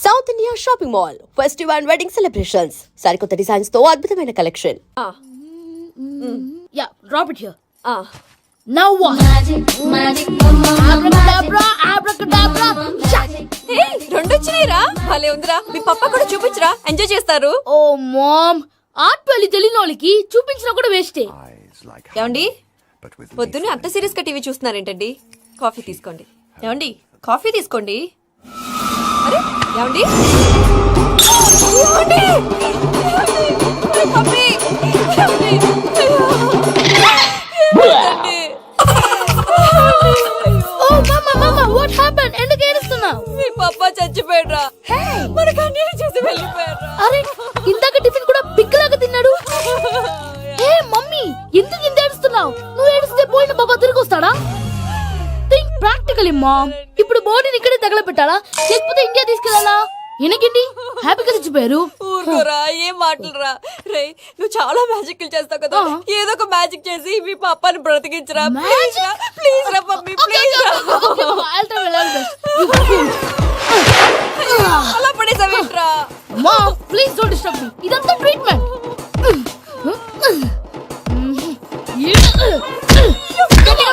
South India shopping mall festive and wedding celebrations సరికొత్త designs తో అద్భుతమైన collection. Yeah, drop it here. Now what? Abracadabra, abracadabra. రెండు వచ్చినాయిరా, భలే ఉందిరా. మీ పప్ప కూడా చూపించరా, ఎంజాయ్ చేస్తారు. Oh mom, ఆర్ట్ పెళ్లి తెలియని వాళ్ళకి చూపించినా కూడా వేస్టే. ఏమండి, పొద్దున్నే అంత సీరియస్ గా టీవీ చూస్తున్నారేంటండి? కాఫీ తీసుకోండి. ఏమండి, కాఫీ తీసుకోండి. అరే ఏమండి, ఏమండి? కాఫీ, ఏమండి? ఏమండి? Oh mama, what happened? ఎందుకు ఏడుస్తున్నావు? మీ పప్ప చచ్చిపోయాడ్రా. మనకు అన్యాయం చేసి వెళ్ళిపోయాడ్రా. అరే ఇందాక టిఫిన్ కూడా పిక్కలాగా తిన్నాడు. హే మమ్మీ, ఎందుకు ఇంత ఏడుస్తున్నావు? నువ్వు ఏడిస్తే పోయిన బాబా తిరిగి వస్తాడా? Think practically mom. ఇప్పుడు బాడీని ఇక్కడే తగలబెట్టాలా లేకపోతే ఇండియా తీసుకెళ్ళాలా? ఎనకండి హ్యాపీగా చచ్చిపోయారు. ఊరుకోరా, ఏం మాటలురా. రే, నువ్వు చాలా మ్యాజిక్ చేస్తావు కదా, ఏదో ఒక మ్యాజిక్ చేసి మీ పాపాని బ్రతికించరా. ప్లీజ్ రా మమ్మీ, ప్లీజ్ రా. అలా పడేసావేంట్రా? Mom please don't disturb me. ఇదంతా ట్రీట్మెంట్.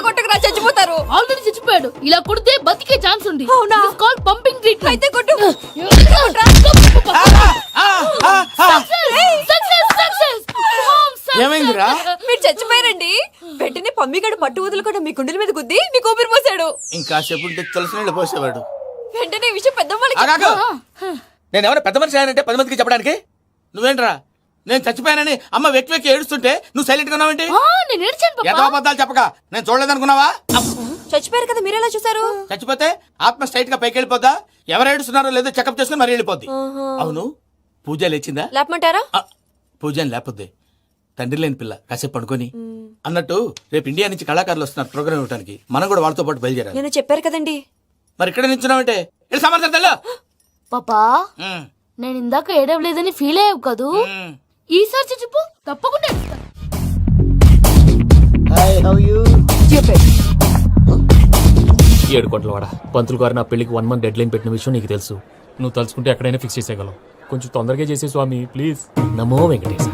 కొట్టకురా, చచ్చిపోతారు. ఆల్రెడీ చచ్చిపోయాడు. ఇలా కొడితే బతికే ఛాన్స్ ఉంది. అవునా? Call pumping treatment. అయితే కొట్టు. ఏమైందిరా? మీరు చచ్చిపోయారండి. వెంటనే పమ్మిగాడు పట్టు వదులుకుండా మీ గుండెల మీద గుద్ది మీకు ఊపిరి పోసాడు. ఇంకా చెప్పుంటే తెలిసిన నీళ్ళు పోసేవాడు. వెంటనే ఈ విషయం పెద్ద వాళ్ళకి నేను ఎవరైనా పెద్ద మనిషి ఆయనంటే 10 మందికి చెప్పడానికి నువ్వేంట్రా? నేను చచ్చిపోయానని అమ్మ వెక్కి వెక్కి ఏడుస్తుంటే నువ్వు సైలెంట్ గా ఉన్నావేంటి? నేను ఏడ్చాను పాపా. ఎంతో అబద్ధాలు చెప్పక నేను చూడలేదనుకున్నావా? చచ్చిపోయారు కదా, మీరెలా చూసారు? చచ్చిపోతే ఆత్మ స్ట్రైట్ గా పైకి వెళ్ళిపోద్దా? ఎవరు ఏడుస్తున్నారో లేదో చెకప్ చేసుకుని మరీ వెళ్ళిపోద్ది. అవును, పూజ లేచిందా? లేపమంటారా? పూజ అని లేకపోద్ది. తండ్రి లేని పిల్ల కాసేపు పడుకొని అన్నట్టు రేపు ఇండియా నుంచి కళాకారులు వస్తున్నారు ప్రోగ్రామ్ ఇవ్వడానికి. మనం కూడా వాళ్ళతో పాటు బయలుదేరాలి. నేను చెప్పారు కదండి. మరి ఇక్కడ నిల్చున్నావంటే వెళ్ళి సమాధానం. పాపా నేను ఇందాక ఏడవలేదని ఫీల్ అయ్యావు కదూ. ఈసారి చచ్చిపో, తప్పకుండా ఏడుస్తా. ఏడుకోట్లవాడ పంతులు గారు నా పెళ్లికి 1 month డెడ్ లైన్ పెట్టిన విషయం నీకు తెలుసు. నువ్వు తలుచుకుంటే ఎక్కడైనా ఫిక్స్ చేసేయగలవు. కొంచెం తొందరగా చేసే స్వామి ప్లీజ్. నమో వెంకటేశ.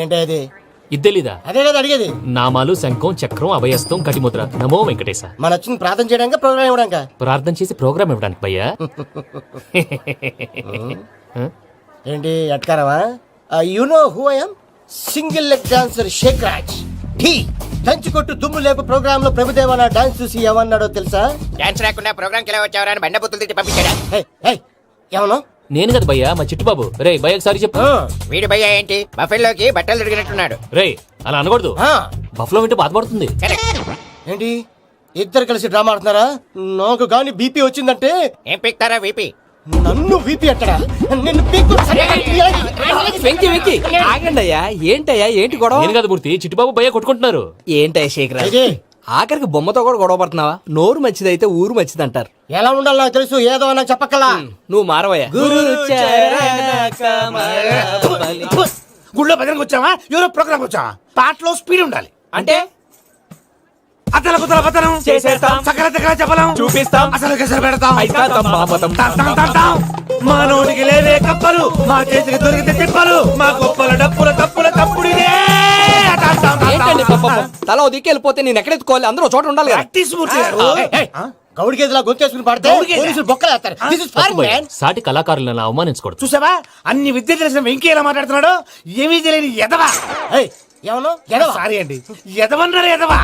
ఏంటి అది? ఇద్దెలీదా? అదే కదా అడిగేది. నామాలు శంఖం చక్రం అభయస్తం కటిముద్ర. నమో వెంకటేశ. మన వచ్చింది ప్రార్థన చేయడానికి ప్రోగ్రామ్ ఇవ్వడానికి. ప్రార్థన చేసి ప్రోగ్రామ్ ఇవ్వడానికి భయ్యా. ఏంటి ఎట్కారమా? You know who I am? Single leg dancer Sheikh Raj. టీ దంచి కొట్టు దుమ్ము లేపు ప్రోగ్రామ్ లో ప్రభుదేవ నా డాన్స్ చూసి ఏమన్నాడో తెలుసా? డాన్స్ రాకుండా ప్రోగ్రామ్ కి ఎలా వచ్చావరా అని బండ బుద్ధులు తిట్టి పంపించాడా? ఏమను? నేను కదా భయ్యా, మా చిట్టుబాబు. రే భయ్య ఒకసారి చెప్పు. వీడి భయ్య ఏంటి బఫెల్లోకి బట్టలు తిరిగినట్టున్నాడు. రే అలా అనకూడదు. బఫ్లో వింటే బాధపడుతుంది. ఏంటి ఇద్దరు కలిసి డ్రామా ఆడుతున్నారా? నాకు గాని బీపీ వచ్చిందంటే ఏం పీక్తారా వీపీ? నన్ను బీపీ ఎట్టడా? నిన్ను వెంకి వెంకి ఆగండి అయ్యా. ఏంటయ్యా ఏంటి గొడవ? నేను కదా మూర్తి, చిట్టుబాబు భయ్య కొట్టుకుంటున్నారు. ఏంటయ్యా శేఖర్, ఆఖరికి బొమ్మతో కూడా గొడవ పడుతున్నావా? నోరు మంచిదైతే ఊరు మంచిది అంటారు. ఎలా ఉండాలో నాకు తెలుసు, ఏదో నాకు చెప్పక్కలా. నువ్వు మారవయ్యా. గుళ్ళో భజనకు వచ్చావా? ఎవరో ప్రోగ్రామ్ వచ్చావా? పాటలో స్పీడ్ ఉండాలి. అంటే అతల కుతల పతనం చేసేస్తాం, సకల దగ్గర చెప్పలేం, చూపిస్తాం, అసలు గసలు పెడతాం. అయితాం, మాపతం. మా నోటికి లేవే కప్పలు, మా చేతికి దొరికితే తిప్పలు, మా గొప్పల డప్పుల తప్పుల తప్పుడు ఇదే. ఏంటండి పాపం? తల ఓ దిక్కు వెళ్ళిపోతే నేను ఎక్కడ ఎత్తుకోవాలి? అందరూ చోట ఉండాలి కదా. ప్రాక్టీస్ మూర్తి గారు. గౌడి గేదెలా గొంతేసుకుని పాడితే పోలీసులు బొక్కలేస్తారు. This is foreign, man. సాటి కళాకారులను అవమానించకూడదు. చూసావా అన్ని విద్య తెలిసిన వెంకీ ఎలా మాట్లాడుతున్నాడు? ఏమీ తెలియని ఎదవా. ఏమను? సారీ అండి, ఎదవన్నారు ఎదవా.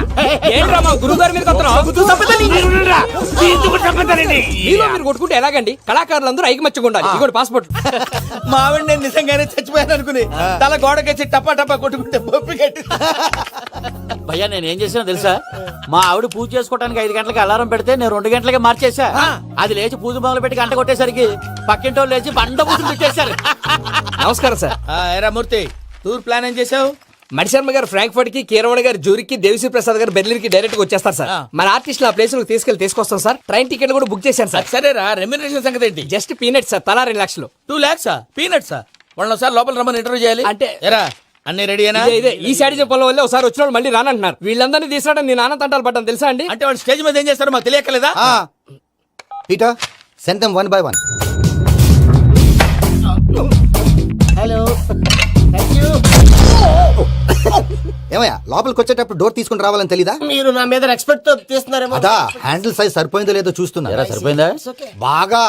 ఏంట్రా మా గురువు గారి మీద మీరు కొట్టుకుంటే ఎలాగండి? కళాకారులందరూ ఐకమత్యంగా ఉండాలి. ఇదిగోండి పాస్పోర్ట్. మా ఆవిడ నేను నిజంగానే చచ్చిపోయాను అనుకుని తల గోడకొచ్చి టపా టపా కొట్టుకుంటే బొప్పి కట్టి. భయ్యా నేనేం చేసినా తెలుసా? మా ఆవిడ పూజ చేసుకోవడానికి 5 గంటలకి అలారం పెడితే నేను 2 గంటలకే మార్చేసా. అది లేచి పూజ మొదలు పెట్టి గంట కొట్టేసరికి పక్కింటోళ్ళు లేచి బండ పూజలు పెట్టేశారు. నమస్కారం సార్. ఏరా మూర్తి, టూర్ ప్లాన్ ఏం చేసావు? మణిశర్మ గారు ఫ్రాంక్ఫర్ట్ కి, కీరవాణి గారు జూరికి, దేవిశ్రీ ప్రసాద్ గారు బెర్లిన్ కి డైరెక్ట్ గా వచ్చేస్తారు సార్. మన ఆర్టిస్ట్ ఆ ప్లేస్ తీసుకొస్తాం సార్. ట్రైన్ టికెట్ కూడా బుక్ చేశాను సార్. సరేరా, రెమ్యూనరేషన్ సంగతి ఏంటి? జస్ట్ పీనట్స్ సార్, తలా 2 లక్షలు. 2 lakhs పీనట్సా? వాళ్ళని ఒకసారి లోపల రమ్మని ఇంటర్వ్యూ చేయాలి. అంటే ఎరా అన్ని రెడీనా? ఇదే ఈ సైడ్ చెప్పడం వల్ల ఒకసారి వచ్చిన వాళ్ళు మళ్ళీ రానంటున్నారు. వీళ్ళందరినీ తీసుకురావడం నేను నాన్న తంటాలు పడ్డాను తెలుసా అండి? అంటే వాళ్ళు స్టేజ్ మీద ఏం చేస్తారో మాకు తెలియకలేదా? Peter send them 1 by 1. Hello, thank you. ఏమయ్యా లోపలికి వచ్చేటప్పుడు డోర్ తీసుకుని రావాలని తెలీదా? మీరు నా మీద ఎక్స్పెక్ట్ తో తీస్తున్నారేమో. అదా హ్యాండిల్ సైజ్ సరిపోయిందో లేదో చూస్తున్నా. ఎరా సరిపోయిందా? బాగా.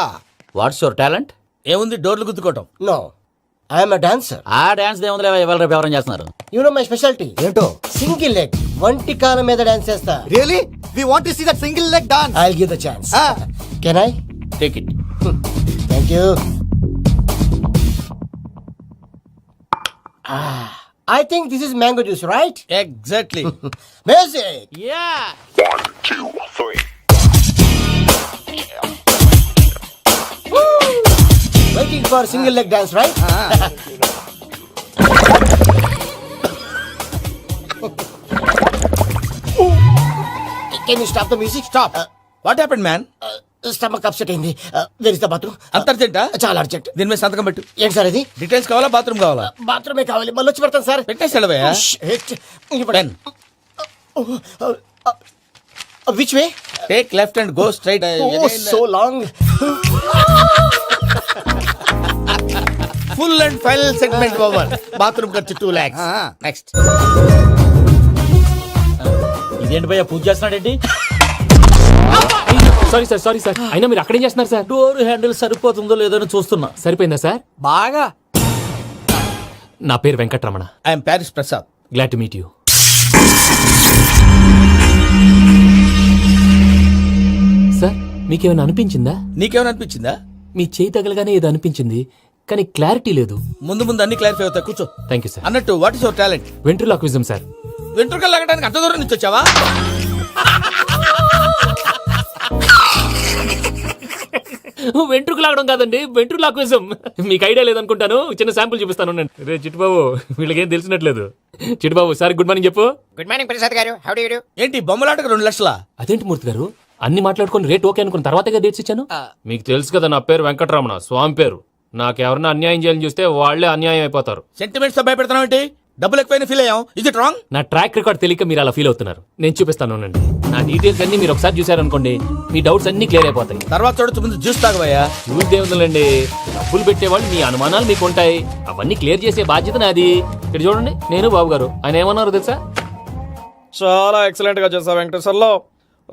What's your talent? ఏముంది డోర్లు గుద్దుకోవటం. No, I'm a dancer. ఆ డాన్స్ దేవుందిలే, ఎవరు రేపు ఎవరైనా చేస్తున్నారు. You know my specialty. ఏంటో? సింగిల్ లెగ్, వంటి కాలం మీద డాన్స్ చేస్తా. Really we want to see that single leg dance. I'll give the chance. Can I? Take it. Thank you. I think this is mango juice, right? Exactly. Music. Yeah. Waiting for single leg dance, right? Can you stop the music? Stop. What happened man? Stomach upset అయింది. Where is the bathroom? అంత అర్జెంటా? చాలా urgent. దీని మీద సంతకం పెట్టు. ఏంటి sir ఇది? డీటెయిల్స్ కావాలా బాత్రూమ్ కావాలా? బాత్రూమే కావాలి, మళ్ళీ వచ్చి పెడతాను సార్. పెట్టేసి వెళ్ళవయ్యా. Pen. Which way? Take left and go straight. Oh, so long. Full and final segment over. Bathroom ఖర్చు 2 lakhs. నెక్స్ట్. ఇదేంటి భయ్యా పూజ చేస్తున్నాడేంటి? సారీ సార్ అయినా మీరు అక్కడేం చేస్తున్నారు సార్? డోర్ హ్యాండిల్ సరిపోతుందో లేదో అని చూస్తున్నా. సరిపోయిందా సార్? బాగా. నా పేరు Venkatramana. I'm Paris Prasad. Glad to meet you. Sir మీకేమైనా అనిపించిందా? నీకేమనిపించిందా? మీ చేయి తగలగానే ఏదో అనిపించింది, కానీ క్లారిటీ లేదు. ముందు ముందు అన్ని క్లారిఫై అవుతాయి. కూర్చో. Thank you sir. అన్నట్టు what is your talent? Ventriloquism sir. వెంట్రుకలు లాగడానికి అంత దూరం నుంచి వచ్చావా? వెంట్రుకు లాగడం కాదండి, వెంట్రులాక్విజం. మీకు ఐడియా లేదనుకుంటాను, చిన్న శాంపుల్ చూపిస్తాను. రే చిట్టుబాబు, వీళ్ళకేం తెలిసినట్లేదు. చిట్టుబాబు సార్ గుడ్ మార్నింగ్ చెప్పు. Good morning Prasad garu. How do you do? ఏంటి బొమ్మలాటకు 2 లక్షలా? అదేంటి మూర్తి గారు, అన్ని మాట్లాడుకుని రేట్ ఓకే అనుకున్న తర్వాతగా డేట్స్ ఇచ్చాను. మీకు తెలుసు కదా నా పేరు వెంకటరమణ, స్వామి పేరు. నాకెవరన్నా అన్యాయం చేయాలని చూస్తే వాళ్లే అన్యాయం అయిపోతారు. సెంటిమెంట్స్ తో భయపెడతావు ఏంటి? డబ్బులు ఎక్కువైనా ఫీల్ అయ్యాం. ఇది రాంగ్. నా ట్రాక్ రికార్డ్ తెలియక మీరు అలా ఫీల్ అవుతున్నారు. నేను చూపిస్తాను ఉండండి. నా డీటెయిల్స్ అన్ని మీరు ఒకసారి చూసారనుకోండి, మీ డౌట్స్ అన్ని క్లియర్ అయిపోతాయి. తర్వాత చూడొచ్చు, ముందు జ్యూస్ తాగవయ్యా. చూసి దేవుందండి, డబ్బులు పెట్టేవాళ్ళు మీ అనుమానాలు మీకు ఉంటాయి, అవన్నీ క్లియర్ చేసే బాధ్యత నాది. ఇక్కడ చూడండి, నేను బాబు గారు. ఆయన ఏమన్నారు తెలుసా? చాలా ఎక్సలెంట్ గా చేసావు వెంకటేశ్వర్లో.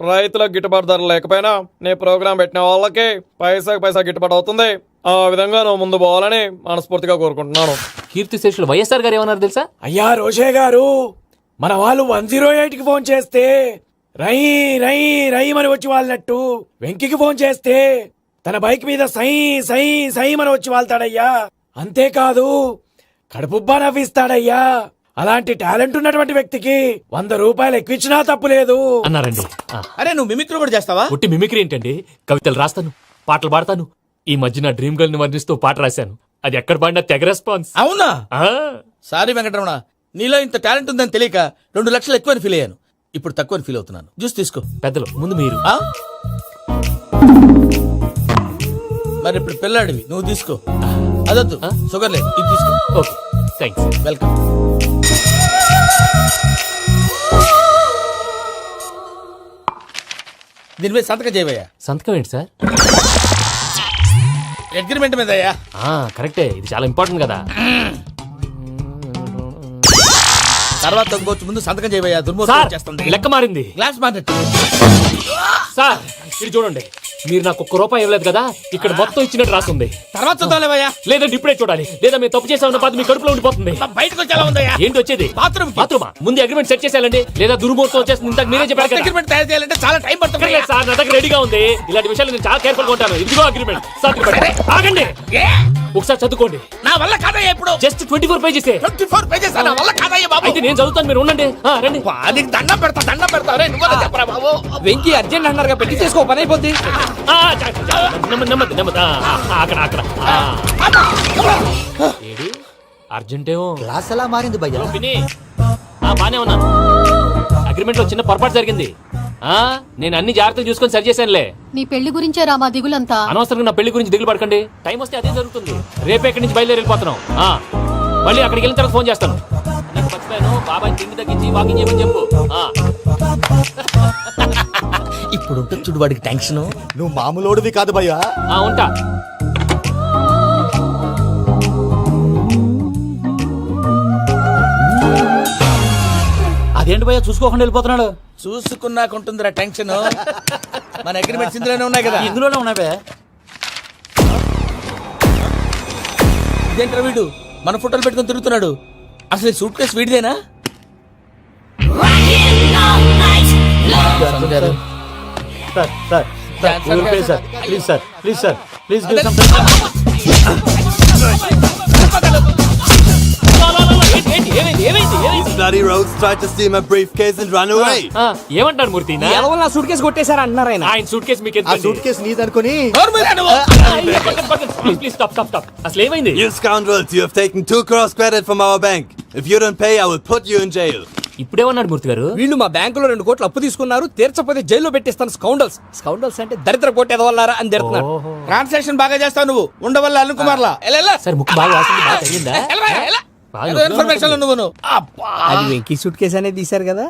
రైతులకు గిట్టుబాటు ధర లేకపోయినా నీ ప్రోగ్రాం పెట్టిన వాళ్ళకి పైసాకి పైసా గిట్టుబాటు అవుతుంది. ఆ విధంగా నువ్వు ముందు పోవాలని మనస్ఫూర్తిగా కోరుకుంటున్నాను. కీర్తి శేషులు వైఎస్ఆర్ గారు ఏమన్నారు తెలుసా? అయ్యా రోషే గారు, మన వాళ్ళు 108కి ఫోన్ చేస్తే రై రై రై అని వచ్చి వాళ్ళనట్టు, వెంకికి ఫోన్ చేస్తే తన బైక్ మీద సై సై సై అని వచ్చి వాళ్తాడయ్యా. అంతేకాదు కడుపుబ్బా నవ్విస్తాడయ్యా. అలాంటి టాలెంట్ ఉన్నటువంటి వ్యక్తికి 100 రూపాయలు ఎక్కువచ్చినా తప్పు లేదు అన్నారండి. అరే నువ్వు మిమిక్రీ కూడా చేస్తావా? ఒట్టి మిమిక్రీ ఏంటండి, కవితలు రాస్తాను, పాటలు పాడతాను. ఈ మధ్య నా డ్రీమ్ గర్ల్ ని వర్ణిస్తూ పాట రాశాను. అది ఎక్కడ పాడినా తెగ రెస్పాన్స్. అవునా? ఆ, సారీ వెంకటరమణ, నీలో ఇంత టాలెంట్ ఉందని తెలియక 2 లక్షలు ఎక్కువని ఫీల్ అయ్యాను. ఇప్పుడు తక్కువని ఫీల్ అవుతున్నాను. జ్యూస్ తీసుకో. పెద్దలు ముందు మీరు. ఆ? మరి ఇప్పుడు పిల్లాడివి, నువ్వు తీసుకో. అదొద్దు, షుగర్ లేదు, ఇది తీసుకో. Okay thanks. వెల్కమ్. దీని మీద సంతకం చేయవయ్యా. సంతకం ఏంటి సార్? అగ్రిమెంట్ మీద అయ్యా. కరెక్టే, ఇది చాలా ఇంపార్టెంట్ కదా. తర్వాత తగ్గొచ్చు, ముందు సంతకం చేయవయ్యా. సార్ దుర్మోహం చేస్తుంది. లెక్క మారింది. Glass market. సార్ ఇది చూడండి, మీరు నాకు ₹1 ఇవ్వలేదు కదా, ఇక్కడ మొత్తం ఇచ్చినట్టు రాస్తుంది. తర్వాత చూద్దాంలేవయ్యా. లేదంటే ఇప్పుడే చూడాలి, లేదా మేము తప్పు చేసామన్న బాధ మీ కడుపులో ఉండిపోతుంది. బయటకు వచ్చేలా ఉందయ్యా. ఏంటి వచ్చేది? బాత్రూమ్. బాత్రూమా? ముందు అగ్రిమెంట్ సెట్ చేసేయాలండి, లేదా దుర్మూర్తం వచ్చేస్తుంది. ఇంతకు మీరే చెప్పారు కదా. అగ్రిమెంట్ తయారు చేయాలంటే చాలా టైం పడుతుంది. లేదు సార్, నా దగ్గర రెడీగా ఉంది. ఇలాంటి విషయాలు నేను చాలా కేర్ఫుల్ గా ఉంటాను. ఇదిగో అగ్రిమెంట్. ఆగండి, ఒకసారి చదువుకోండి. నా వల్ల కాదయ్యా. ఇప్పుడు జస్ట్ 24 పేజెస్. 24 పేజెస్ నా వల్ల కాదయ్యా బాబు. అయితే నేను చదువుతాను, మీరు ఉండండి. రండి. నీకు దండం పెడతా. రే నువ్వు చెప్పరా బాబు. వెంకీ అర్జెంట్ అన్నారుగా, పెట్టి చేసుకో, పని అయిపోద్ది. నెమ్మది. అక్కడ ఏడి అర్జెంటేమో. క్లాస్ ఎలా మారింది భయ్యా? విని బానే ఉన్నాను. అగ్రిమెంట్ లో చిన్న పొరపాటు జరిగింది. నేను అన్ని జాగ్రత్తలు చూసుకొని సరి చేశానులే. నీ పెళ్లి గురించే రామా దిగులంతా. అనవసరంగా నా పెళ్లి గురించి దిగులు పడకండి. టైం వస్తే అదే జరుగుతుంది. రేపే ఇక్కడి నుంచి బయలుదేరి వెళ్ళిపోతున్నాం. మళ్ళీ అక్కడికి వెళ్ళిన తర్వాత ఫోన్ చేస్తాను. నీకు మర్చిపోయాను బాబాయ్ తిండి తగ్గించి వాకింగ్ చేయమని చెప్పు ఇప్పుడు ఉంటుంది చూడు వాడికి టెన్షన్. నువ్వు మామూలోడివి కాదు భయ్యా. ఉంటా. అదేంటి భయ్యా చూసుకోకుండా వెళ్ళిపోతున్నాడు? చూసుకున్నాకుంటుందిరా టెన్షన్. మన అగ్రిమెంట్స్ ఇందులోనే ఉన్నాయి కదా. ఇందులోనే ఉన్నాయి భయ్యా. ఇదేంట్రా వీడు మన ఫోటోలు పెట్టుకొని తిరుగుతున్నాడు? అసలు సూట్ కేసు వీడిదేనా? Bloody rogues tried to steal my briefcase and run away. ఏమంటారు మూర్తి? ఎవరు నా సూట్ కేసు కొట్టేశారు అంటున్నారు ఆయన. ఆయన సూట్ కేసు మీకు ఆ సూట్ కేసు నీదనుకుని ప్లీజ్ స్టాప్ స్టాప్ స్టాప్. అసలు ఏమైంది? You scoundrels, you have taken 2 crores credit from our bank. If you don't pay, I will put you in jail. ఇప్పుడేమన్నాడు మూర్తి గారు? వీళ్ళు మా బ్యాంకులో 2 కోట్లు అప్పు తీసుకున్నారు, తీర్చకపోతే జైల్లో పెట్టిస్తాను. స్కౌండల్స్. స్కౌండల్స్ అంటే దరిద్ర కోట ఎదవల్లారా అని తిడుతున్నారు. ట్రాన్సాక్షన్ బాగా చేస్తావు నువ్వు. ఉండవల్ల అరుణ్ కుమార్ లా సార్ ముక్కు బాగా వాసింది, బాగా తగిలిందా? ఇన్ఫర్మేషన్ నువ్వు. అది వెంకీ సూట్ కేసు అనేది తీశారు కదా,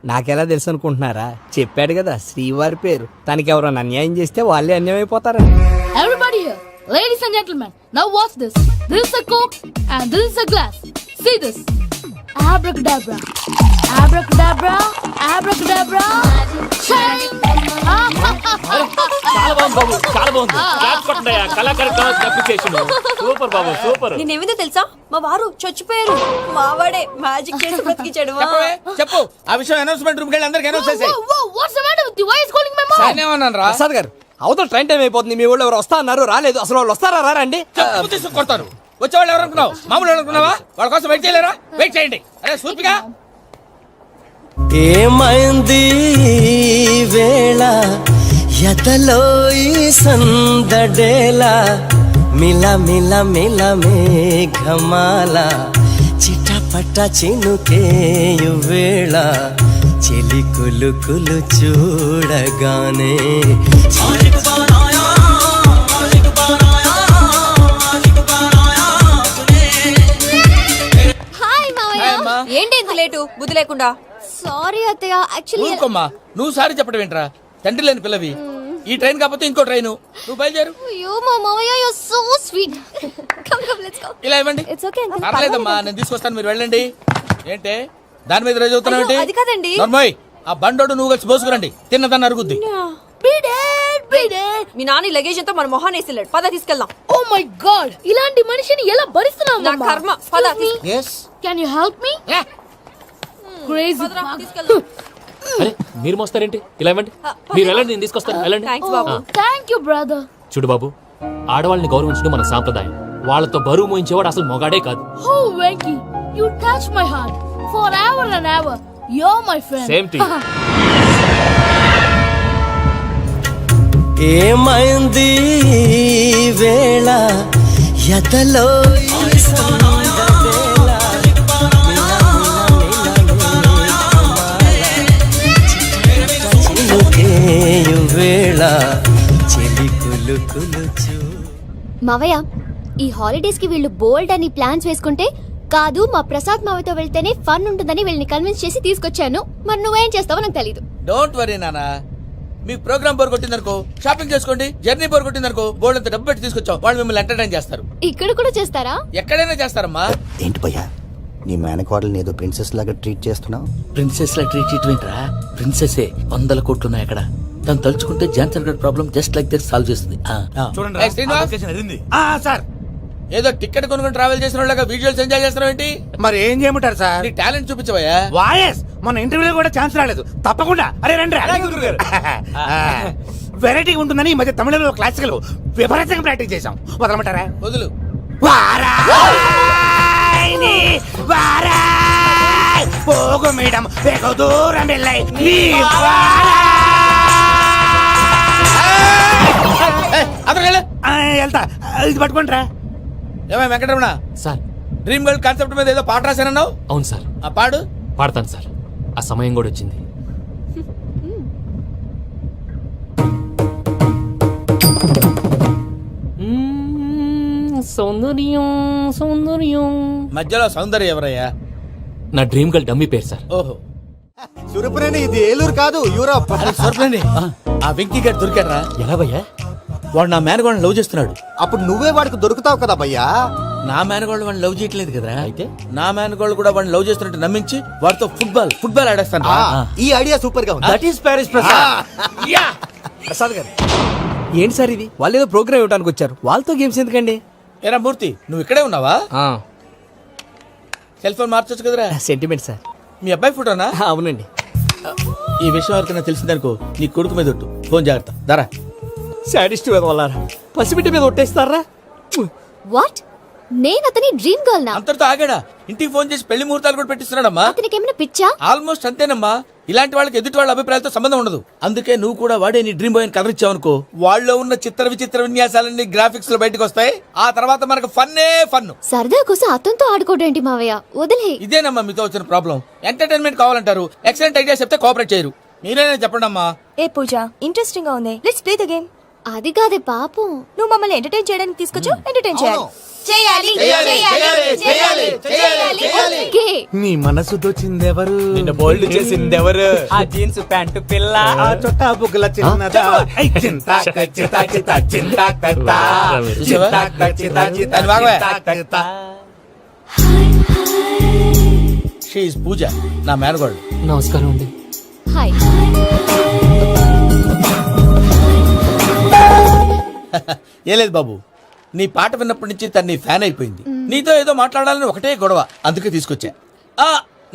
నాకెలా తెలుసు అనుకుంటున్నారా? చెప్పాడు కదా శ్రీవారి పేరు. తనకి ఎవరైనా అన్యాయం చేస్తే వాళ్ళే అన్యాయం అయిపోతారు. Everybody here, ladies and gentlemen, now watch this. This is a coke and this is a glass. See this. Abracadabra, abracadabra, abracadabra. Shine. చాలా బాగుంది బాబు, చాలా బాగుంది. క్లాప్స్ కొట్టండి. కళాకారు అప్రిసియేషన్. సూపర్ బాబు, సూపర్. నేనేమిందో తెలుసా, మా వారు చచ్చిపోయారు. మావాడే మ్యాజిక్ చేసి బ్రతికించాడు. చెప్పు ఆ విషయం. అనౌన్స్మెంట్ రూమ్ కి అందరికి అనౌన్స్ చేసేయ్. Whoa, what's the matter with you? Why is calling my mom? నేనేమన్నాను రా? ప్రసాద్ గారు, అవతల ట్రైన్ టైం అయిపోతుంది. మీ వాళ్ళు ఎవరు వస్తా అన్నారు, రాలేదు. అసలు వాళ్ళు వస్తారా రారా అండి? చెప్పు తీసుకు కొడతారు. వచ్చేవాళ్ళు ఎవరు అనుకున్నావు? మామూలు అనుకున్నావా? వాళ్ళ కోసం వెయిట్ చేయలేరా? వెయిట్ చేయండి. అరే సూపిగా ఏమైంది వేళ ఎతలో ఈ సందడేలా మిల మిల మిల మేఘమాల చిటపట చినుకేయు వేళ చెలి కులు కులు చూడగానే ఏంటి ఇంత లేటు? బుద్ధి లేకుండా. Sorry అత్తయ్య, actually ఊరుకోమ్మా. నువ్వు సారి చెప్పడం ఏంట్రా? తండ్రి లేని పిల్లవి. ఈ ట్రైన్ కాకపోతే ఇంకో ట్రైన్. నువ్వు బయలుదేరు. అయ్యో మా మావయ్య, you're so sweet. Come, let's go. ఇలా ఇవ్వండి. It's okay. పర్లేదమ్మా, నేను తీసుకొస్తాను, మీరు వెళ్ళండి. ఏంటే దాని మీద రోజు అవుతున్నావు? అయ్యో, అది కాదండి. నర్మోయ్, ఆ బండోడు నువ్వు కలిసి పోసుకురండి. తిన్నదాన్ని అరుగుద్ది. మీ నాని లగేజ్ అంతా మన మొహాన్ని వేసిల్లాడు. పద తీసుకెళ్దాం. Oh my god, ఇలాంటి మనిషిని ఎలా భరిస్తున్నావు? నా కర్మ. పద Can you help me? Crazy. తీసుకెళ్దాం. అరే మీరు మోస్తారేంటి? ఇలా ఇవ్వండి. మీరు వెళ్ళండి, నేను తీసుకొస్తాను. వెళ్ళండి. Thanks Babu. Thank you, brother. చూడు బాబు, ఆడవాళ్ళని గౌరవించడం మన సాంప్రదాయం. వాళ్ళతో బరువు మోయించేవాడు అసలు మొగాడే కాదు. Oh, Venky, you touch my heart forever and ever. You're my friend. Same to you. ఏమైంది వేళ ఎతలో ఈ సందడేలా చినుకేయు వేళ చెలి కులు కులు చూ. మావయ్య, ఈ హాలిడేస్ కి వీళ్ళు బోల్డ్ అని ప్లాన్స్ వేసుకుంటే కాదు మా ప్రసాద్ మావయ్యతో వెళ్తేనే ఫన్ ఉంటుందని వీళ్ళని కన్విన్స్ చేసి తీసుకొచ్చాను. మరి నువ్వేం చేస్తావో నాకు తెలీదు. డోంట్ వరీ నానా. మీ ప్రోగ్రామ్ బోర్ కొట్టిందనుకో షాపింగ్ చేసుకోండి. జర్నీ బోర్ కొట్టిందనుకో బోర్డు అంత డబ్బు పెట్టి తీసుకొచ్చాం. వాళ్ళు మిమ్మల్ని ఎంటర్టైన్ చేస్తారు. ఇక్కడ కూడా చేస్తారా? ఎక్కడైనా చేస్తారమ్మా. ఏంటి భయ్యా, నీ మేనకోడల్ని ఏదో ప్రిన్సెస్ లాగా ట్రీట్ చేస్తున్నావు? ప్రిన్సెస్ లా ట్రీట్ చేయటమేంట్రా? ప్రిన్సెసే 100 కోట్లు ఉన్నాయి అక్కడ. తను తలుచుకుంటే జాన్సన్ గడ్ problem just like this solve చేస్తుంది. చూడండి సార్, ఏదో టికెట్ కొనుక్కొని ట్రావెల్ చేసిన వాళ్ళగా వీడియోస్ ఎంజాయ్ చేస్తున్నావు ఏంటి? మరి ఏం చేయమంటారు సార్? నీ టాలెంట్ చూపించవయ్యా. వాయస్ మన ఇంటర్వ్యూలో కూడా ఛాన్స్ రాలేదు. తప్పకుండా అరే రండి. వెరైటీగా ఉంటుందని ఈ మధ్య తమిళంలో క్లాసికల్ విపరీతంగా ప్రాక్టీస్ చేశాం. వదలమంటారా? వదులు. పోగు మేడం వెగు దూరం వెళ్ళై వెళ్తా. ఇది పట్టుకుంటారా? ఏమై Venkataramana sir, dream girl concept మీద ఏదో పాట రాశానన్నావు. అవును సార్. ఆ పాడు. పాడతాను సార్. ఆ సమయం కూడా వచ్చింది. సౌందర్యం సౌందర్యం. మధ్యలో సౌందర్యం ఎవరయ్యా? నా డ్రీమ్ గర్ల్ డమ్మీ పేరు సార్. ఓహో సురపురేని ఇది ఏలూరు కాదు యూరోప్. అరే సర్ప్లేండి ఆ వెంకీ గారు దొరికాడరా. ఎలా భయ్యా? వాడు నా మేనగోళ్ళని లవ్ చేస్తున్నాడు. అప్పుడు నువ్వే వాడికి దొరుకుతావు కదా భయ్యా. నా మేనగోళ్ళు వాడిని లవ్ చేయట్లేదు కదరా. అయితే నా మేనగోళ్ళు కూడా వాడిని లవ్ చేస్తున్నట్టు నమ్మించి వాడితో ఫుట్బాల్ ఆడేస్తాను. ఈ ఐడియా సూపర్ గా ఉంది. That is Paris Prasad. Prasad గారు ఏంటి సార్ ఇది? వాళ్ళు ఏదో ప్రోగ్రామ్ ఇవ్వడానికి వచ్చారు, వాళ్ళతో గేమ్స్ ఎందుకండి? ఏరా మూర్తి నువ్వు ఇక్కడే ఉన్నావా? సెల్ ఫోన్ మార్చొచ్చు కదరా. Sentiment sir. మీ అబ్బాయి ఫోటోనా? అవునండి. ఈ విషయం ఎవరికైనా తెలిసిందనుకో నీ కొడుకు మీద ఒట్టు. ఫోన్ జాగ్రత్త దారా. సాడిస్ట్ వాళ్ళారా, పసిబిడ్డ మీద ఒట్టేస్తారా? వాట్? నేను అతని డ్రీమ్ గర్ల్ నా? అంతటితో ఆగాడా? ఇంటికి ఫోన్ చేసి పెళ్లి ముహూర్తాలు కూడా పెట్టిస్తున్నాడమ్మా. అతనికి ఏమైనా పిచ్చా? ఆల్మోస్ట్ అంతేనమ్మా. ఇలాంటి వాళ్ళకి ఎదుటి వాళ్ళ అభిప్రాయాలతో సంబంధం ఉండదు. అందుకే నువ్వు కూడా వాడే నీ డ్రీమ్ బాయ్ కవర్ ఇచ్చావనుకో, వాళ్ళలో ఉన్న చిత్ర విచిత్ర విన్యాసాలన్నీ గ్రాఫిక్స్ లో బయటకు వస్తాయి. ఆ తర్వాత మనకు ఫన్నే ఫన్. సరదా కోసం అతనితో ఆడుకోవడం ఏంటి మావయ్య? వదిలే. ఇదేనమ్మా మీతో వచ్చిన ప్రాబ్లం. ఎంటర్టైన్మెంట్ కావాలంటారు, ఎక్సలెంట్ ఐడియా చెప్తే కోఆపరేట్ చేయరు. మీరేనా చెప్పండి అమ్మా. ఏ పూజ, ఇంట్రెస్టింగ్ గా ఉంది. Let's play the game. అది కాదే పాపం. నువ్వు మమ్మల్ని ఎంటర్టైన్ చేయడానికి తీసుకొచ్చు, ఎంటర్టైన్ చేయాలి. ఓకే. నీ మనసు దోచిందెవరు? నిన్ను బోల్డ్ చేసిందెవరు? ఆ జీన్స్ ప్యాంటు పిల్ల, ఆ చొట్టా బుగ్గల చిన్నదా. షీఈ్ పూజ, నా మేనగోళ్ళు. నమస్కారం అండి. హాయ్. ఏ లేదు బాబు, నీ పాట విన్నప్పటి నుంచి తను నీ ఫ్యాన్ అయిపోయింది. నీతో ఏదో మాట్లాడాలని ఒకటే గొడవ, అందుకే తీసుకొచ్చా.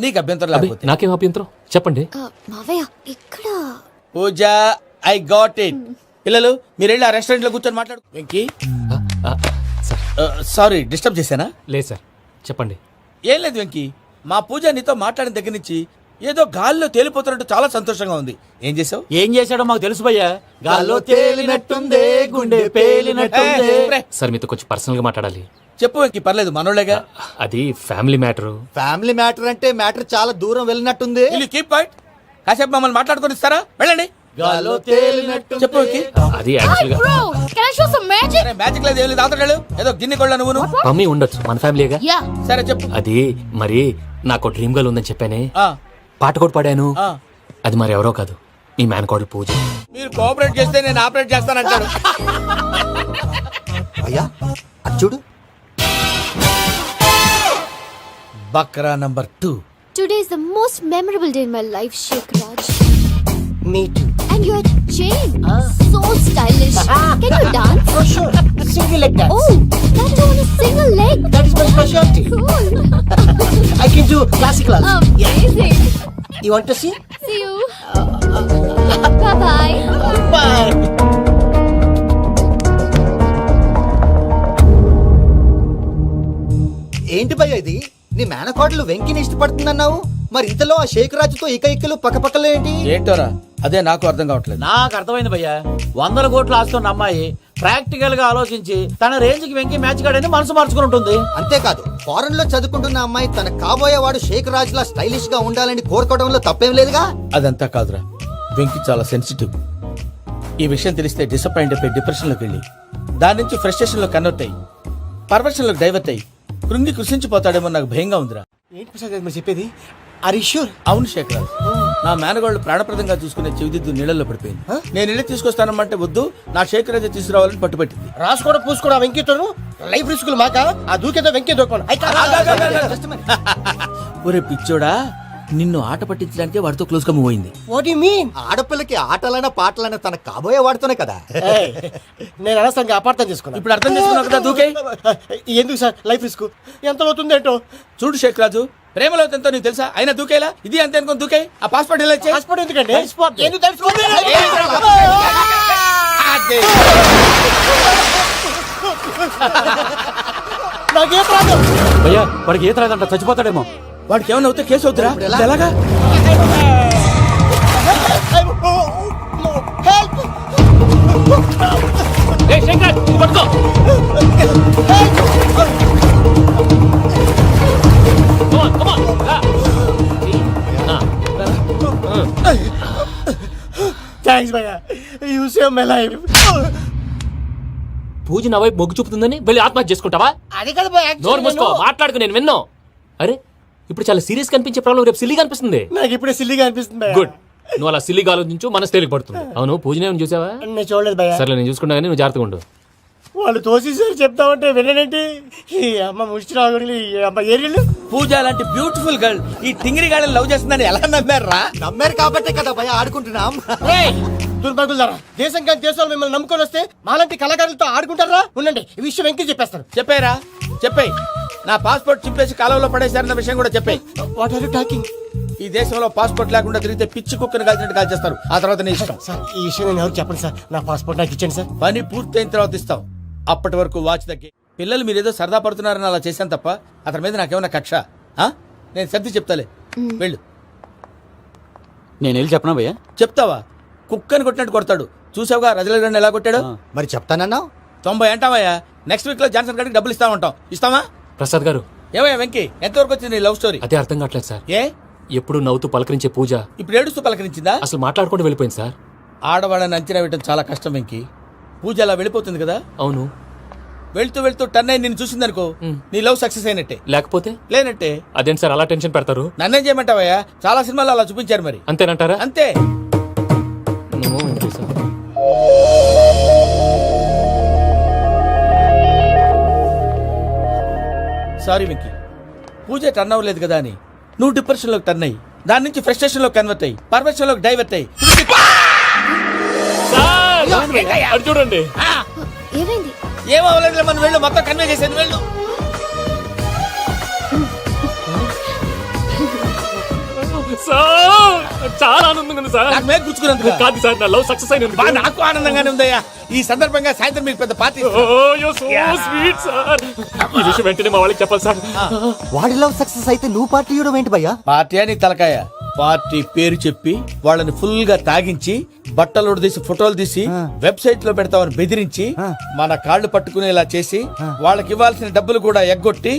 నీకు అభ్యంతరం అబ్బే, లేకపోతే. నాకేం అభ్యంతరం చెప్పండి. మావయ్య ఇక్కడ. పూజ, ఐ గాట్ ఇట్. పిల్లలు మీరు వెళ్ళి ఆ రెస్టారెంట్ లో కూర్చొని మాట్లాడు. వెంకీ సార్ సారీ డిస్టర్బ్ చేశానా? లేదు సార్ చెప్పండి. ఏం లేదు వెంకీ, మా పూజ నీతో మాట్లాడిన దగ్గర నుంచి ఏదో గాల్లో తేలిపోతున్నట్టు చాలా సంతోషంగా ఉంది. ఏం చేసావు? ఏం చేశాడో మాకు తెలుసు భయ్యా. గాల్లో తేలినట్టుందే, గుండె పేలినట్టుందే. సార్ మీతో కొంచెం పర్సనల్ గా మాట్లాడాలి. చెప్పు వెంకీ, పర్లేదు మనోళ్ళేగా. అది ఫ్యామిలీ మ్యాటర్. ఫ్యామిలీ మ్యాటర్ అంటే మ్యాటర్ చాలా దూరం వెళ్ళినట్టుంది. Keep point. కాసేపు మమ్మల్ని మాట్లాడుకొని ఇస్తారా? వెళ్ళండి. గాల్లో తేలినట్టు చెప్పు వెంకీ. అది యాక్చువల్ గా Bro, can I show some magic? Magic లేదు, ఏం లేదు. ఆతడాడు ఏదో గిన్నె కొళ్ళ నువ్వు. మమ్మీ ఉండొచ్చు, మన ఫ్యామిలీగా. Yeah. సరే చెప్పు. అది మరి నాకు డ్రీమ్ గర్ల్ ఉందని చెప్పానే, ఆ, పాట కూడా పాడాను. ఆ. అది మరి ఎవరో కాదు, మీ మేనకోడలు పూజ. మీరు కోఆపరేట్ చేస్తే నేను ఆపరేట్ చేస్తానంటాడు. అయ్యా అది చూడు. Bakra number 2. Today is the most memorable day in my life, Sheikh Raj. Me too. And your chain, so stylish. Can you dance? For sure. Single leg dance. Oh, that too on a single leg. That is my specialty. Cool. I can do classical also. Amazing. You want to see? See you. Bye bye. Bye. ఏంటి భయ్య ఇది? నీ మేనకోడలు వెంకిని ఇష్టపడుతుందన్నావు, మరి ఇంతలో ఆ షేక్ రాజుతో ఇకలు పక్కపక్కలో ఏంటి? ఏంటోరా అదే నాకు అర్థం కావట్లేదు. నాకు అర్థమైంది భయ్యా. 100 కోట్లు ఆస్తున్న అమ్మాయి ప్రాక్టికల్ గా ఆలోచించి తన రేంజ్ కి వెంకి మ్యాచ్ కాడని మనసు మార్చుకుని ఉంటుంది. అంతేకాదు, ఫారెన్ లో చదువుకుంటున్న అమ్మాయి తన కాబోయేవాడు షేక్ రాజ్ లా స్టైలిష్ గా ఉండాలని కోరుకోవడంలో తప్పేం లేదుగా. అదంతా కాదురా, వెంకి చాలా సెన్సిటివ్. ఈ విషయం తెలిస్తే డిసప్పాయింట్ అయిపోయి డిప్రెషన్ లోకి వెళ్ళి దాని నుంచి ఫ్రస్ట్రేషన్ లో కన్వర్ట్ అయ్యి పర్వర్షన్ లోకి డైవర్ట్ అయ్యి కృంగి కృషించిపోతాడేమో నాకు భయంగా ఉందిరా. ఏంటి ప్రసాద్ గారు మీరు చెప్పేది? Are you sure? అవును శేఖర్, నా మేనగోళ్ళు ప్రాణప్రదంగా చూసుకునే చెవిదిద్దు నీళ్ళల్లో పడిపోయింది. నేను ఇల్లు తీసుకొస్తానమ్మంటే వద్దు, నా శేఖర్ అయితే తీసుకురావాలని పట్టుబట్టింది. రాసుకోవడం పూసుకోవడం వెంకీతోను లైఫ్ రిస్కులు మాక. ఆ దూకేదో వెంకీ దూకోండి. ఒరే పిచ్చోడా, నిన్ను ఆట పట్టించడానికి వాడితో క్లోజ్ గా మూవ్ అయింది. What you mean? ఆడపిల్లకి ఆటలైనా పాటలైనా తన కాబోయే వాడుతోనే కదా. నేను అనవసరంగా అపార్థం చేసుకున్నా. ఇప్పుడు అర్థం చేసుకున్నావు కదా, దూకే. ఎందుకు సార్ లైఫ్ రిస్క్? ఎంత అవుతుంది ఏంటో చూడు శేఖర్ రాజు, ప్రేమలో ఎంతో నీకు తెలుసా? అయినా దూకేలా ఇది అంతే అనుకుని దూకే. ఆ పాస్పోర్ట్ ఎలా ఇచ్చే? పాస్పోర్ట్ ఎందుకండి? ఎందుకు తెలుసుకోండి? నాకే ప్రాబ్లం. భయ్యా వాడికి ఈత రాదంట, చచ్చిపోతాడేమో. వాడికి ఏమైనా అవుతే కేసు అవుతురా? ఎలాగా? ఏయ్, శంకర్, ఇది పట్టుకో. Come on, come on. రా. థ్యాంక్స్ భయ్యా, యు సేవ్ మై లైఫ్. పూజ నా వైపు మొగ్గు చూపుతుందని వెళ్ళి ఆత్మహత్య చేసుకుంటావా? అది కదా భయ్యా. నోరు మూసుకో, మాట్లాడుకు, నేను విన్నావు. అరే ఇప్పుడు చాలా సీరియస్ కనిపించే ప్రాబ్లం రేపు సిల్లీగా అనిపిస్తుంది. నాకు ఇప్పుడే సిల్లిగా అనిపిస్తుంది భయ్యా. గుడ్, నువ్వు అలా సిల్లీగా ఆలోచించు, మనసు తేలిక పడుతుంది. అవును, పూజనే చూసావా? నేను చూడలేదు భయ్యా. సర్లే, నేను చూసుకున్నా కానీ నువ్వు జాగ్రత్తగా ఉండు. వాళ్ళు తోసేసారు చెప్తామంటే విననేంటి? ఈ అమ్మ ముష్టి రాగుడి అమ్మ ఏరియలు. పూజ లాంటి బ్యూటిఫుల్ గర్ల్ ఈ టింగిరి గాళ్ళని లవ్ చేస్తుందని ఎలా నమ్మారా? నమ్మారు కాబట్టే కదా భయ ఆడుకుంటున్నాం. దుర్భగులారా, దేశం కానీ దేశాలు మిమ్మల్ని నమ్ముకొని వస్తే మాలాంటి కళాకారులతో ఆడుకుంటారా? ఉండండి, ఈ విషయం వెంకీ చెప్పేస్తాను. చెప్పారా? చెప్పాయి. నా పాస్పోర్ట్ చింపేసి కాలంలో పడేశారన్న విషయం కూడా చెప్పాయి. What are you talking? ఈ దేశంలో పాస్పోర్ట్ లేకుండా తిరిగితే పిచ్చి కుక్కను కాల్చినట్టు కాల్చేస్తారు. ఆ తర్వాత నీ ఇష్టం. సార్, ఈ విషయం నేను ఎవరు చెప్పండి సార్. నా పాస్పోర్ట్ నాకు ఇచ్చండి సార్. పని పూర్తయిన తర్వాత ఇస్తాం. అప్పటి వరకు వాచ్ దగ్గర. పిల్లలు మీరేదో సరదా పడుతున్నారని అలా చేశాను తప్ప అతని మీద నాకేమన్నా కక్ష? నేను సర్ది చెప్తాలే, వెళ్ళు. నేను వెళ్ళి చెప్పనా భయ్యా? చెప్తావా? కుక్కని కొట్టినట్టు కొడతాడు. చూసావుగా రజల గండి ఎలా కొట్టాడు? మరి చెప్తానన్నా 90 అంటావయ్యా. నెక్స్ట్ వీక్ లో జాన్సన్ గారికి డబ్బులు ఇస్తామంటాం. ఇస్తావా? ప్రసాద్ గారు, ఏమయ్యా వెంకీ, ఎంతవరకు వచ్చింది నీ లవ్ స్టోరీ? అదే అర్థం కావట్లేదు సార్. ఏ ఎప్పుడు నవ్వుతూ పలకరించే పూజ ఇప్పుడు ఏడుస్తూ పలకరించిందా? అసలు మాట్లాడుకుంటూ వెళ్ళిపోయింది సార్. ఆడవాళ్ళని అంచనా వేయడం చాలా కష్టం వెంకీ. పూజ అలా వెళ్ళిపోతుంది కదా. అవును, వెళ్తూ వెళ్తూ టర్న్ అయి నిన్ను చూసిందనుకో, నీ లవ్ సక్సెస్ అయినట్టే. లేకపోతే లేనట్టే. అదేంటి సార్ అలా టెన్షన్ పెడతారు? నన్నేం చేయమంటావయ్యా? చాలా సినిమాలు అలా చూపించారు మరి. అంతేనంటారా? అంతే. నమో వెంకటేశా. సారీ వెంకీ, పూజ టర్న్ అవ్వలేదు కదా అని నువ్వు డిప్రెషన్ లోకి టర్న్ అయ్యి దాని నుంచి ఫ్రస్ట్రేషన్ లో కన్వర్ట్ అయ్యి పర్వర్షన్ లోకి డైవర్ట్ అయ్యి. సార్, అటు చూడండి. ఏమైంది? ఏమవ్వలేదు, మనం వెళ్ళు, మొత్తం కన్వే చేసేది వెళ్ళు. సార్, చాలా ఆనందంగా ఉంది సార్. నాకు మీద గుచ్చుకున్నందుకు కాదు సార్, నా లవ్ సక్సెస్ అయినందుకు. నాకు ఆనందంగానే ఉందయ్యా. ఈ సందర్భంగా సాయంత్రం మీకు పెద్ద పార్టీ. Sweet sir. ఈ విషయం వెంటనే మా వాళ్ళకి చెప్పాలి సార్. వాడి లవ్ సక్సెస్ అయితే నువ్వు పార్టీ ఇవ్వడం ఏంటి భయ్యా? పార్టీ అని తలకాయ. పార్టీ పేరు చెప్పి వాళ్ళని ఫుల్ గా తాగించి బట్టలు తీసి ఫోటోలు తీసి వెబ్సైట్ లో పెడతామని బెదిరించి మన కాళ్ళు పట్టుకునేలా చేసి వాళ్ళకి ఇవ్వాల్సిన డబ్బులు కూడా ఎగ్గొట్టి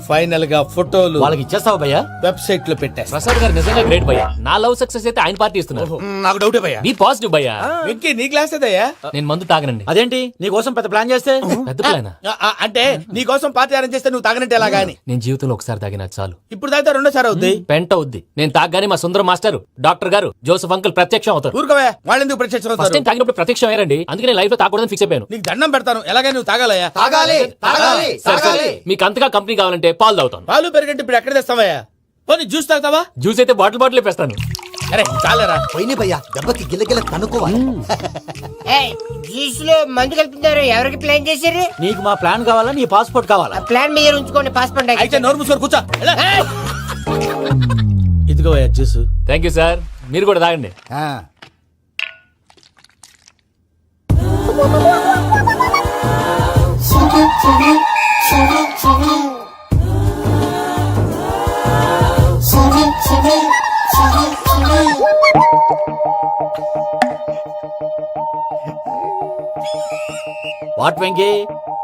ఫైనల్ గా ఫోటోలు వాళ్ళకి ఇచ్చేస్తావా భయ్యా? వెబ్సైట్ లో పెట్టేస్తా. ప్రసాద్ గారు నిజంగా గ్రేట్ భయ్యా. నా లవ్ సక్సెస్ అయితే ఆయన పార్టీ ఇస్తున్నారు. నాకు డౌటే భయ్యా. బీ పాజిటివ్ భయ్యా. వెంకీ, నీ గ్లాస్ ఏదయ్యా? నేను మందు తాగనండి. అదేంటి నీ కోసం పెద్ద ప్లాన్ చేస్తే? పెద్ద ప్లాన్ అంటే నీ కోసం పార్టీ అరేంజ్ చేస్తే నువ్వు తాగనంటే ఎలాగా అని. నేను జీవితంలో ఒకసారి తాగినా చాలు. ఇప్పుడు తాగితే రెండోసారి అవుద్ది. పెంట అవుద్ది. నేను తాగగానే మా సుందరం మాస్టర్, డాక్టర్ గారు, జోసెఫ్ అంకుల్ ప్రత్యక్షం అవుతారు. ఊరుకోవా, వాళ్ళెందుకు ప్రత్యక్షం ఫస్ట్ అవుతారు? టైం తాగినప్పుడు ప్రత్యక్షం అయ్యారండి. అందుకే లైఫ్ లో తాగకూడదని ఫిక్స్ అయిపోయాను. నీకు దండం పెడతాను, ఎలాగైనా నువ్వు తాగాలయ్యా. తాగాలి తాగాలి సరే, సరే. మీకు అంతగా కంపెనీ కావాలంటే పాలు తాగుతాను. పాలు పెరిగంటే ఇప్పుడు ఎక్కడ తెస్తావయ్యా? పోనీ జ్యూస్ తాగుతావా? జ్యూస్ అయితే బాటిల్ వేస్తాను. అరే చాలరా. పోయిన భయ్యా, దెబ్బకి గిల్లగిల్ల కనుక్కోవాలి. జ్యూస్ లో మందు కలుపుతున్నారు. ఎవరికి ప్లాన్ చేశారు? నీకు మా ప్లాన్ కావాలా, నీ పాస్పోర్ట్ కావాలా? ప్లాన్ మీరు ఉంచుకోండి, పాస్పోర్ట్ అయితే నోరు మూసుకొని కూర్చో. ఇదిగో జ్యూస్. Thank you sir. మీరు కూడా తాగండి. వాట్ వెంకీ,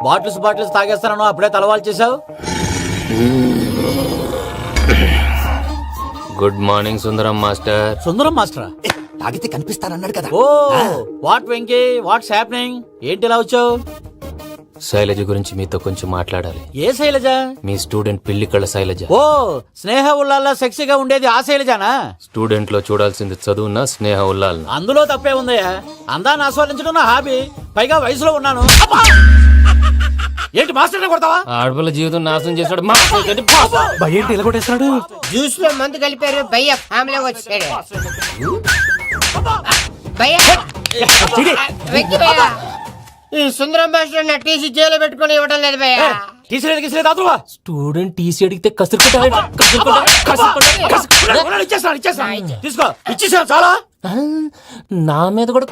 బాటిల్స్ తాగేస్తానో అప్పుడే తలవాలు చేసావు. Good morning Sundaram master. Sundaram మాస్టరా? తాగితే కనిపిస్తానన్నాడు కదా. Oh what Venky, what's happening? ఏంటి ఇలా వచ్చావు? శైలజ గురించి మీతో కొంచెం మాట్లాడాలి. ఏ శైలజ? మీ స్టూడెంట్ పిల్లి కళ్ళ శైలజ. ఓ స్నేహ ఉల్లాల్లో సెక్సీగా ఉండేది ఆ శైలజానా? స్టూడెంట్ లో చూడాల్సింది చదువున్న స్నేహ ఉల్లాల్. అందులో తప్పే ఉందయ్యా. అందాన్ని ఆస్వాదించడం నా హాబీ. పైగా వయసులో ఉన్నాను. అబ్బా! ఏంటి మాస్టర్ కొడతావా? ఆడపిల్ల జీవితం నాశనం చేశాడు. ఏంటి ఇలా కొట్టేస్తున్నాడు? జ్యూస్ లో మందు కలిపారు. భయ్య ఫ్యామిలీ వచ్చాడు. భయ్య వెక్కి భయ్య, ఈ సుందరం భాష నా టీసీ జైలు పెట్టుకుని ఇవ్వడం లేదు భయ్య. తీసిలేదు అదువా. స్టూడెంట్ టీసీ అడిగితే కసురుకుంటా. తీసుకో, ఇచ్చేసాను చాలా. నా మీద కూడా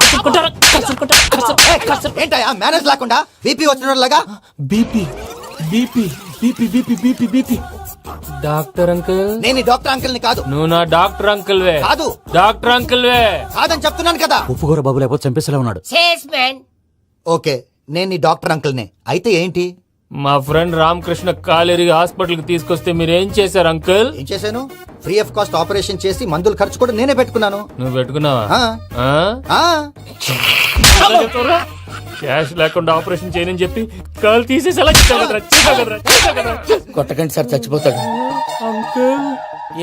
ఏంటయ్యా మేనేజ్ లేకుండా బీపీ వచ్చినలాగా? BP BP BP BP BP BP. Doctor uncle, నేను ఈ డాక్టర్ అంకుల్ ని కాదు. నువ్వు నా డాక్టర్ అంకుల్ వే. కాదు. డాక్టర్ అంకుల్ వే కాదని చెప్తున్నాను కదా. ఉప్పుకూర బాబు లేకపోతే చంపేసేలా ఉన్నాడు. Sales man. ఓకే, నేను ఈ డాక్టర్ అంకుల్ నే. అయితే ఏంటి? మా ఫ్రెండ్ రామకృష్ణ కాలేరికి హాస్పిటల్ కి తీసుకొస్తే మీరేం చేశారు అంకుల్? ఏం చేశాను? ఫ్రీ ఆఫ్ కాస్ట్ ఆపరేషన్ చేసి మందుల ఖర్చు కూడా నేనే పెట్టుకున్నాను. నువ్వు పెట్టుకున్నావా? క్యాష్ లేకుండా ఆపరేషన్ చేయనని చెప్పి కాల్ తీసేసి అలా కొట్టకండి సార్, చచ్చిపోతాడు. అంకుల్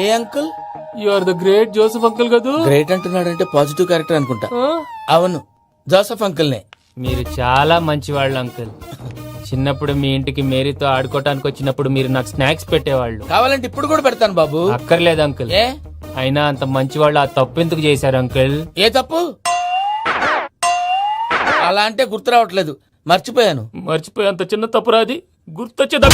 ఏ uncle? You are the great Joseph uncle కదూ? గ్రేట్ అంటున్నాడంటే పాజిటివ్ క్యారెక్టర్ అనుకుంటా. అవును, జోసఫ్ అంకుల్నే. మీరు చాలా మంచివాళ్ళు అంకుల్. చిన్నప్పుడు మీ ఇంటికి మేరీతో ఆడుకోవటానికి వచ్చినప్పుడు మీరు నాకు స్నాక్స్ పెట్టేవాళ్ళు. కావాలంటే ఇప్పుడు కూడా పెడతాను బాబు. అక్కర్లేదు అంకుల్. ఏ అయినా అంత మంచివాళ్ళు ఆ తప్పు ఎందుకు చేశారు అంకుల్? ఏ తప్పు? అలా అంటే గుర్తు రావట్లేదు, మర్చిపోయాను. మర్చిపోయేంత చిన్న తప్పురాది గుర్తొచ్చేదా?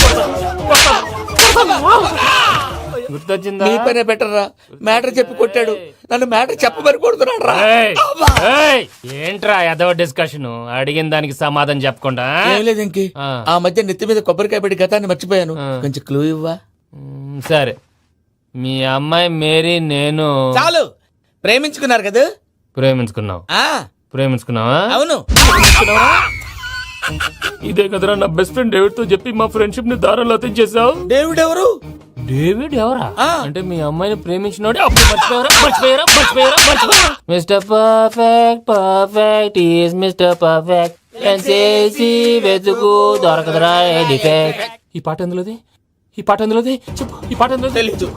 గుర్తొచ్చిందా? నీ పనే బెటర్ రా. మ్యాటర్ చెప్పి కొట్టాడు, నన్ను మ్యాటర్ చెప్పమని కొడుతున్నాడు రా. ఏంట్రా ఏదో డిస్కషన్? అడిగిన దానికి సమాధానం చెప్పకుండా ఏం లేదు ఇంకి. ఆ మధ్య నెత్తి మీద కొబ్బరికాయ పెట్టి గతాన్ని మర్చిపోయాను. కొంచెం క్లూ ఇవ్వా? సరే, మీ అమ్మాయి మేరీ నేను చాలు. ప్రేమించుకున్నారు కదా? ప్రేమించుకున్నావు. ప్రేమించుకున్నావా? అవును. ఇదే కదరా నా బెస్ట్ ఫ్రెండ్ డేవిడ్ తో చెప్పి మా ఫ్రెండ్షిప్ ని దారంలో అతించేసావు. డేవిడ్ ఎవరు? డేవిడ్ ఎవరా? అంటే మీ అమ్మాయిని ప్రేమించినోడే. అప్పుడు మర్చిపోయారా? Mister perfect, perfect is mister perfect. చేసి వెతుకు దొరకదురా డిఫెక్ట్. ఈ పాట ఎందులోది? చెప్పు. ఈ పాట ఎందులో? తెలీదు.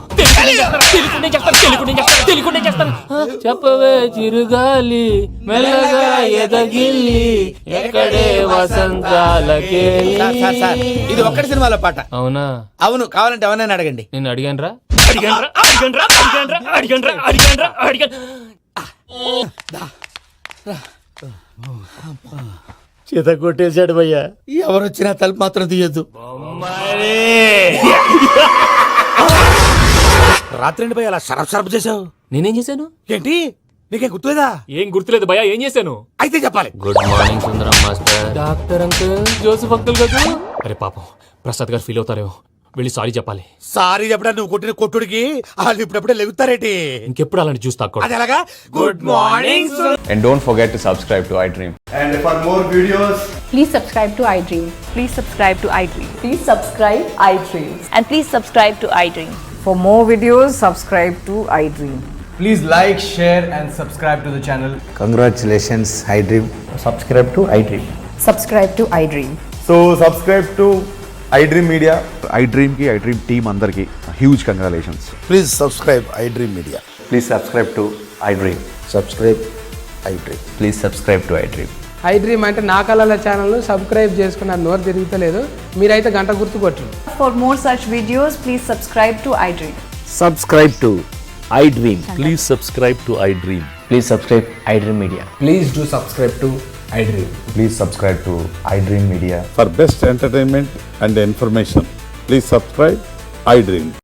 చెప్పవే చిరుగాలి మెల్లగా ఎదగిల్లి ఎక్కడే వసంతాలకే. ఇది ఒక్కటి సినిమాలో పాట. అవునా? అవును. కావాలంటే ఎవరైనా అడగండి. నేను అడిగాను. చేత కొట్టేశాడు భయ్యా. ఎవరొచ్చినా తలుపు మాత్రం తీయద్దు. రాత్రి భయ అలా షరఫ్ చేసావు. నేనేం చేశాను? ఏంటి నీకేం గుర్తులేదా? ఏం గుర్తులేదు భయ్యా. ఏం చేశాను? అయితే చెప్పాలి. Good morning Sundaram master. Doctor uncle, Joseph uncle కదా? అరే పాపం, ప్రసాద్ గారు ఫీల్ అవుతారేమో. వెళ్ళి సారీ చెప్పాలి. సారీ చెప్పడా? నువ్వు కొట్టిన కొట్టుడికి వాళ్ళు ఇప్పుడప్పుడే లెగుతారేటి? ఇంకెప్పుడు అలాంటి చూస్తా. అది ఎలాగా? Good morning. And don't forget to subscribe to iDream. And for more videos, Please subscribe to iDream. Please subscribe to iDream. Please subscribe iDream. And please subscribe to iDream. For more videos, subscribe to iDream. please like, share and subscribe to the channel. Congratulations iDream. Subscribe to iDream. Subscribe to iDream. So subscribe to iDream Media. iDream ki iDream team andarki huge congratulations. Please subscribe iDream Media. Please subscribe to iDream. Subscribe iDream. Please subscribe to iDream. iDream అంటే నా కళల channel subscribe చేసుకున్న నోరు తిరుగుతలేదు. మీరైతే గంట గుర్తు కొట్టండి. For more such videos, please subscribe to iDream. Subscribe to iDream. Please subscribe to iDream. Please subscribe iDream media. Please do subscribe to iDream. Please subscribe to iDream Media. For best entertainment and information, please subscribe iDream.